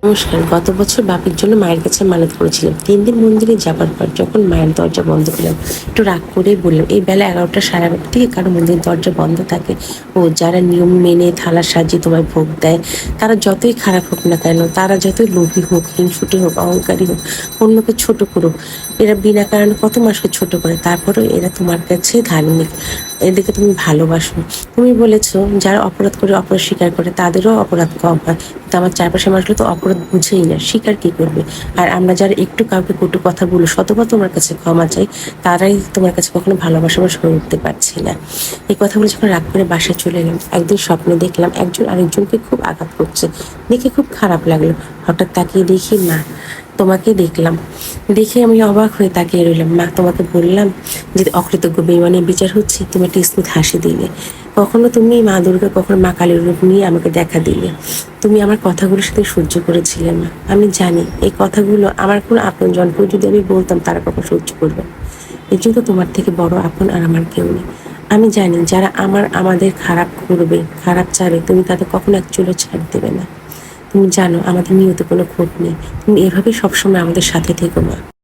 নমস্কার। গত বছর বাপের জন্য মায়ের কাছে মানত করেছিলাম। ৩ দিন মন্দিরে যাবার পর যখন মায়ের দরজা বন্ধ করলাম, একটু রাগ করেই বললাম, এই বেলা ১১টা ১১:৩০ থেকে কারো মন্দিরের দরজা বন্ধ থাকে? ও যারা নিয়ম মেনে থালা সাজিয়ে তোমায় ভোগ দেয়, তারা যতই খারাপ হোক না কেন, তারা যতই লোভী হোক, হিংসুটে হোক, অহংকারী হোক, অন্যকে ছোট করুক, এরা বিনা কারণে কত মানুষকে ছোট করে, তারপরেও এরা তোমার কাছে ধার্মিক। এদেরকে তুমি ভালোবাসো। তুমি বলেছো যারা অপরাধ করে অপরাধ স্বীকার করে তাদেরও অপরাধ কম হয়, কিন্তু আমার চারপাশের মানুষগুলো তো অপরাধ বুঝেই না, স্বীকার কি করবে? আর আমরা যারা একটু কাউকে কটু কথা বলি, শতবার তোমার কাছে ক্ষমা চাই, তারাই তোমার কাছে কখনো ভালোবাসা মানুষ হয়ে উঠতে পারছি না। এই কথাগুলো যখন রাগ করে বাসায় চলে এলাম, একদিন স্বপ্নে দেখলাম একজন আরেকজনকে খুব আঘাত করছে। দেখে খুব খারাপ লাগলো। হঠাৎ তাকিয়ে দেখি মা, তোমাকে দেখলাম। দেখে আমি অবাক হয়ে তাকিয়ে রইলাম। মা, তোমাকে বললাম যে অকৃতজ্ঞ বেঈমানের বিচার হচ্ছে, তুমি একটা স্মিত হাসি দিলে। কখনো তুমি মা দুর্গা, কখনো মা কালীর রূপ নিয়ে আমাকে দেখা দিলে। তুমি আমার কথাগুলোর সাথে সহ্য করেছিলে মা। আমি জানি এই কথাগুলো আমার কোনো আপনজনকেও যদি আমি বলতাম, তারা কখনো সহ্য করবে না। এর জন্য তোমার থেকে বড় আপন আর আমার কেউ নেই। আমি জানি যারা আমাদের খারাপ করবে, খারাপ চাবে, তুমি তাদের কখনো এক চুলো ছাড় দেবে না। তুমি জানো আমাদের নিয়তে কোনো ক্ষোভ নেই। তুমি এভাবে সবসময় আমাদের সাথে থেকো মা।